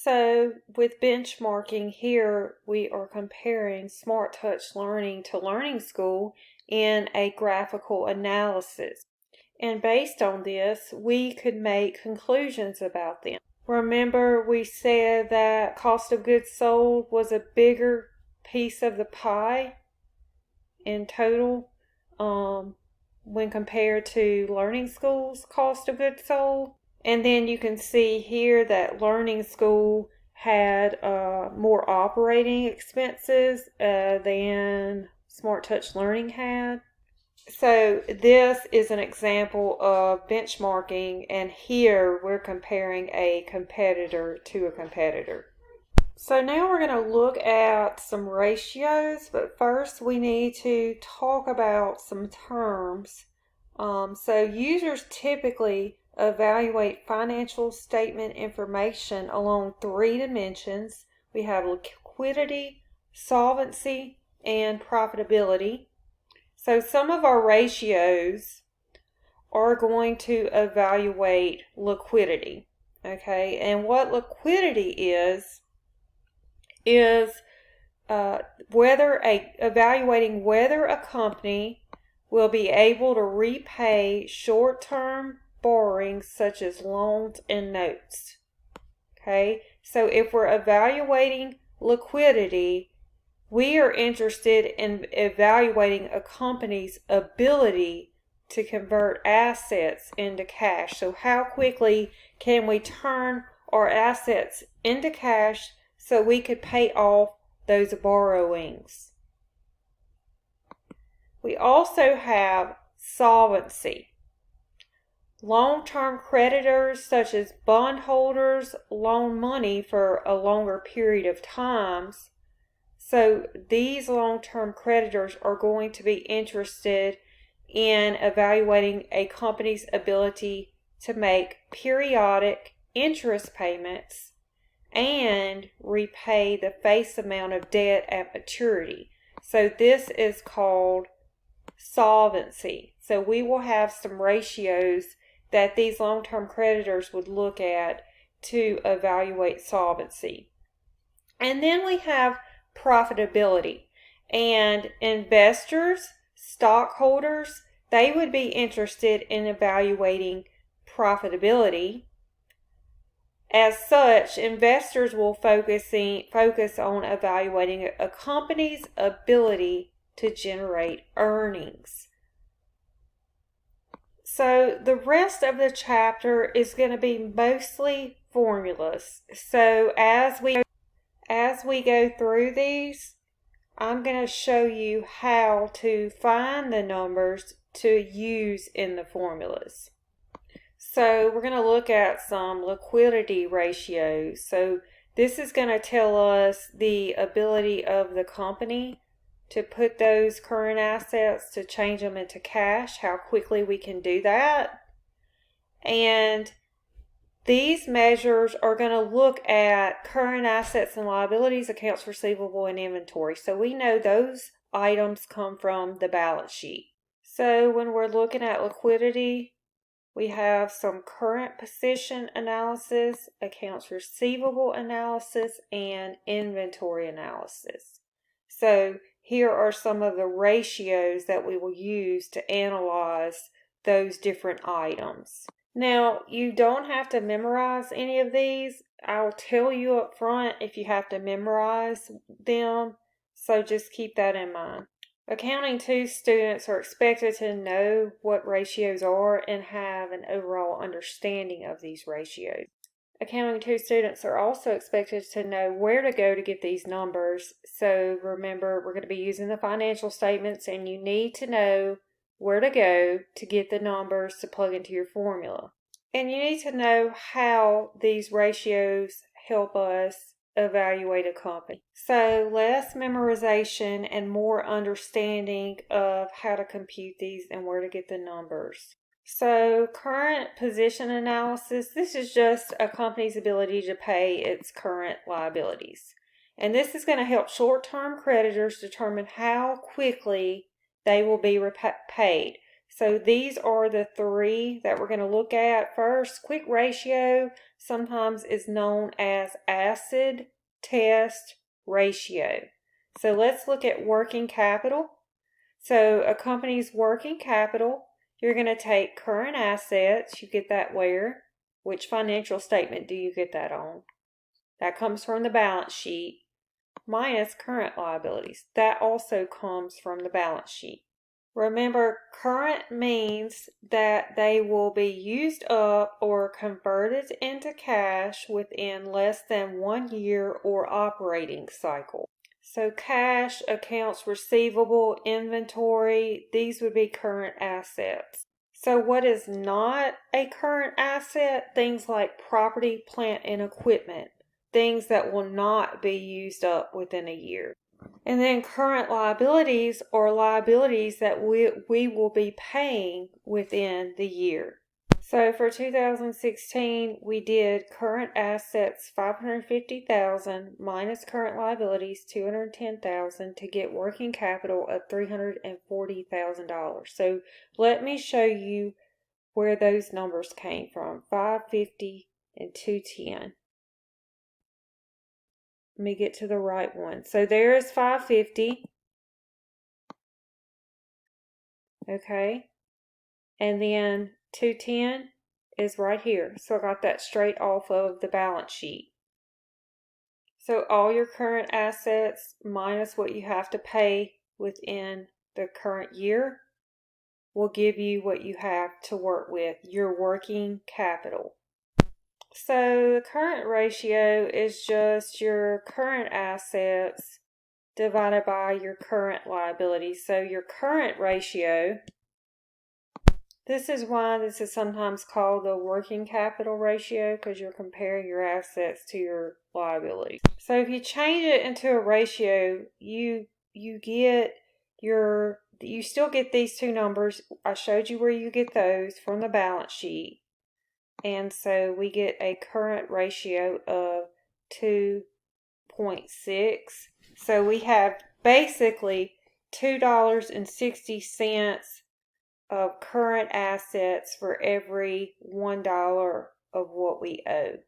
So with benchmarking here, we are comparing Smart Touch Learning to Learning School in a graphical analysis. And based on this, we could make conclusions about them. Remember, we said that cost of goods sold was a bigger piece of the pie in total when compared to Learning School's cost of goods sold. And then you can see here that Learning School had more operating expenses than Smart Touch Learning had. So this is an example of benchmarking, and here we're comparing a competitor to a competitor. So now we're going to look at some ratios, but first we need to talk about some terms. So users typically evaluate financial statement information along 3 dimensions. We have liquidity, solvency, and profitability. So some of our ratios are going to evaluate liquidity. Okay, and what liquidity is evaluating whether a company will be able to repay short-term borrowings such as loans and notes. Okay, so if we're evaluating liquidity, we are interested in evaluating a company's ability to convert assets into cash. So how quickly can we turn our assets into cash so we could pay off those borrowings? We also have solvency. Long-term creditors such as bondholders loan money for a longer period of times. So these long-term creditors are going to be interested in evaluating a company's ability to make periodic interest payments and repay the face amount of debt at maturity. So this is called solvency. So we will have some ratios that these long-term creditors would look at to evaluate solvency. And then we have profitability. And investors, stockholders, they would be interested in evaluating profitability. As such, investors will focus on evaluating a company's ability to generate earnings. So the rest of the chapter is going to be mostly formulas. So as we go through these, I'm going to show you how to find the numbers to use in the formulas. So we're going to look at some liquidity ratios. So this is going to tell us the ability of the company to put those current assets, to change them into cash, how quickly we can do that. And these measures are going to look at current assets and liabilities, accounts receivable, and inventory. So we know those items come from the balance sheet. So when we're looking at liquidity, we have some current position analysis, accounts receivable analysis, and inventory analysis. So here are some of the ratios that we will use to analyze those different items. Now, you don't have to memorize any of these. I'll tell you up front if you have to memorize them, so just keep that in mind. Accounting 2 students are expected to know what ratios are and have an overall understanding of these ratios. Accounting 2 students are also expected to know where to go to get these numbers. So remember, we're going to be using the financial statements, and you need to know where to go to get the numbers to plug into your formula. And you need to know how these ratios help us evaluate a company. So less memorization and more understanding of how to compute these and where to get the numbers. So current position analysis, this is just a company's ability to pay its current liabilities. And this is going to help short-term creditors determine how quickly they will be paid. So these are the three that we're going to look at. First, quick ratio sometimes is known as acid test ratio. So let's look at working capital. So a company's working capital, you're going to take current assets. You get that where? Which financial statement do you get that on? That comes from the balance sheet minus current liabilities. That also comes from the balance sheet. Remember, current means that they will be used up or converted into cash within less than 1 year or operating cycle. So cash, accounts receivable, inventory, these would be current assets. So what is not a current asset? Things like property, plant, and equipment. Things that will not be used up within a year. And then current liabilities are liabilities that we will be paying within the year. So for 2016, we did current assets $550,000 minus current liabilities $210,000 to get working capital of $340,000. So let me show you where those numbers came from, 550 and 210. Let me get to the right one. So there is 550. Okay. And then 210 is right here. So I got that straight off of the balance sheet. So all your current assets minus what you have to pay within the current year will give you what you have to work with, your working capital. So the current ratio is just your current assets divided by your current liabilities. So your current ratio, this is why this is sometimes called the working capital ratio, because you're comparing your assets to your liabilities. So if you change it into a ratio, you still get these two numbers. I showed you where you get those from the balance sheet. And so we get a current ratio of 2.6. So we have basically $2.60 of current assets for every $1 of what we owe,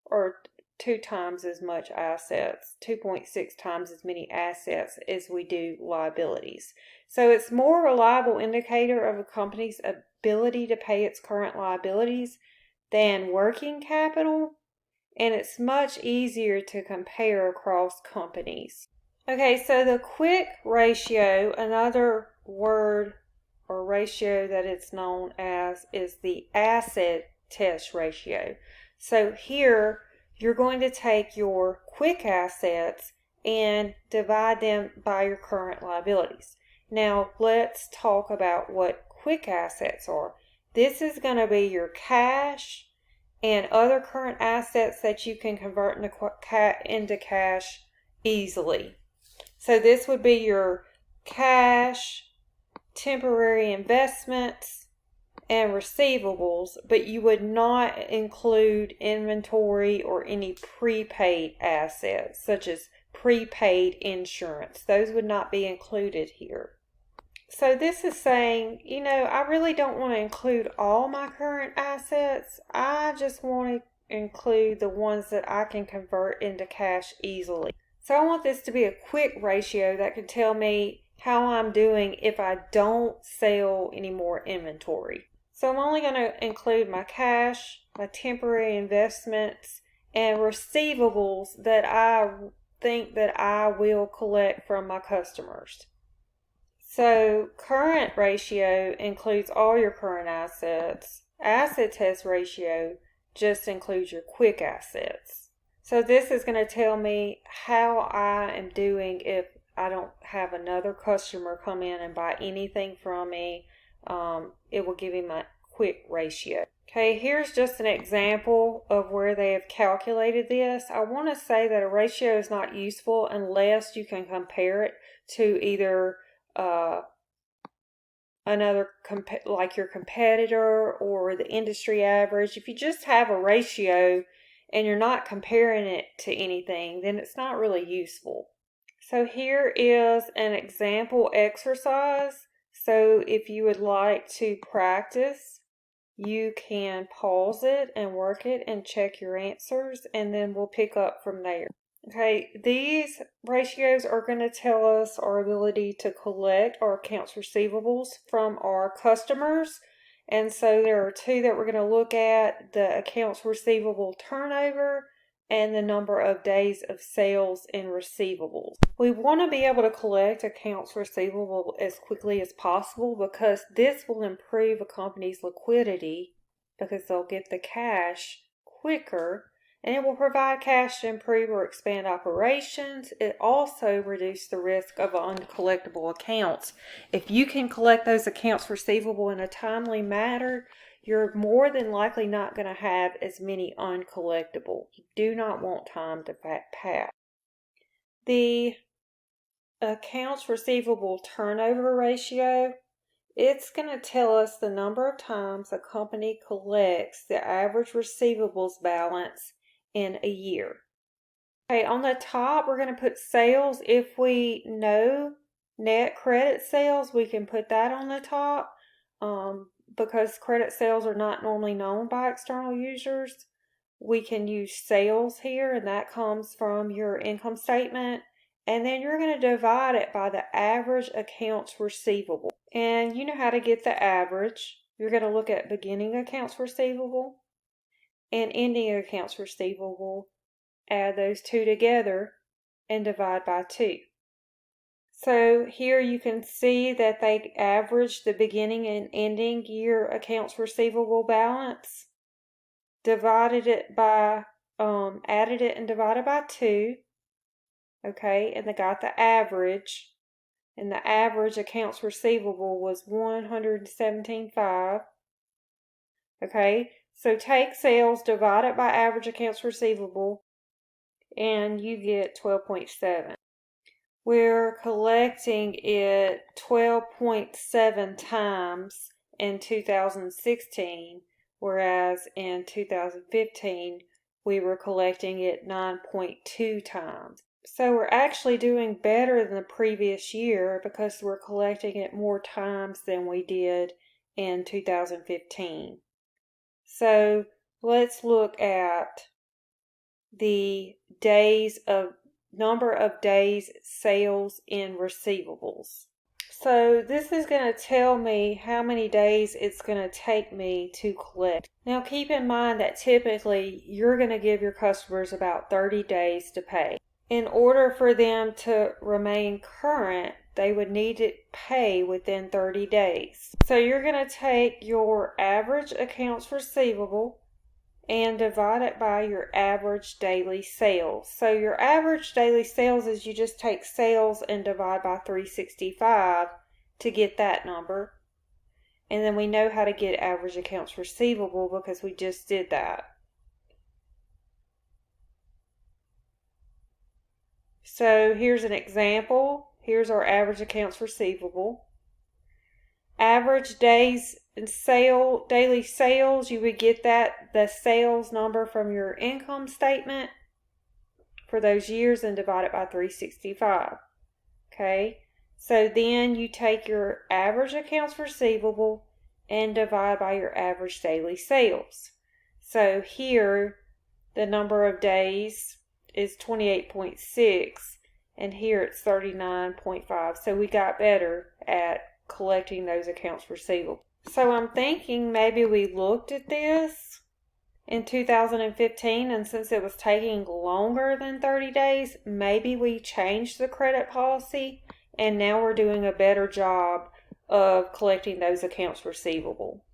or 2 times as much assets, 2.6 times as many assets as we do liabilities. So it's more reliable indicator of a company's ability to pay its current liabilities than working capital, and it's much easier to compare across companies. Okay, so the quick ratio, another word or ratio that it's known as, is the acid test ratio. So here you're going to take your quick assets and divide them by your current liabilities. Now let's talk about what quick assets are. This is going to be your cash and other current assets that you can convert into cash easily. So this would be your cash, temporary investments, and receivables, but you would not include inventory or any prepaid assets, such as prepaid insurance. Those would not be included here. So this is saying, I really don't want to include all my current assets. I just want to include the ones that I can convert into cash easily. So I want this to be a quick ratio that can tell me how I'm doing if I don't sell any more inventory. So I'm only going to include my cash, my temporary investments, and receivables that I think that I will collect from my customers. So current ratio includes all your current assets. Acid test ratio just includes your quick assets. So this is going to tell me how I am doing if I don't have another customer come in and buy anything from me. It will give me my quick ratio. Okay, here's just an example of where they have calculated this. I want to say that a ratio is not useful unless you can compare it to either like your competitor or the industry average. If you just have a ratio and you're not comparing it to anything, then it's not really useful. So here is an example exercise. So if you would like to practice, you can pause it and work it and check your answers, and then we'll pick up from there. Okay, these ratios are going to tell us our ability to collect our accounts receivables from our customers. And so there are two that we're going to look at: the accounts receivable turnover and the number of days of sales in receivables. We want to be able to collect accounts receivable as quickly as possible because this will improve a company's liquidity because they'll get the cash quicker, and it will provide cash to improve or expand operations. It also reduces the risk of uncollectible accounts. If you can collect those accounts receivable in a timely manner, you're more than likely not going to have as many uncollectible. You do not want time to pass. The accounts receivable turnover ratio, it's going to tell us the number of times a company collects the average receivables balance in a year. Okay, on the top, we're going to put sales. If we know net credit sales, we can put that on the top. Because credit sales are not normally known by external users, we can use sales here, and that comes from your income statement. And then you're going to divide it by the average accounts receivable. And you know how to get the average. You're going to look at beginning accounts receivable and ending accounts receivable, add those two together, and divide by 2. So here you can see that they average the beginning and ending year accounts receivable balance, divided it by, added it and divided by 2, okay, and they got the average, and the average accounts receivable was $117,500, okay. So take sales, divide it by average accounts receivable, and you get 12.7. We're collecting it 12.7 times in 2016, whereas in 2015 we were collecting it 9.2 times. So we're actually doing better than the previous year because we're collecting it more times than we did in 2015. So let's look at the number of days sales in receivables. So this is going to tell me how many days it's going to take me to collect. Now keep in mind that typically you're going to give your customers about 30 days to pay. In order for them to remain current, they would need to pay within 30 days. So you're going to take your average accounts receivable and divide it by your average daily sales. So your average daily sales is you just take sales and divide by 365 to get that number. And then we know how to get average accounts receivable because we just did that. So here's an example. Here's our average accounts receivable. Average days in daily sales, you would get the sales number from your income statement for those years and divide it by 365. Okay, so then you take your average accounts receivable and divide by your average daily sales. So here the number of days is 28.6 and here it's 39.5. So we got better at collecting those accounts receivable. So I'm thinking maybe we looked at this in 2015, and since it was taking longer than 30 days, maybe we changed the credit policy and now we're doing a better job of collecting those accounts receivable.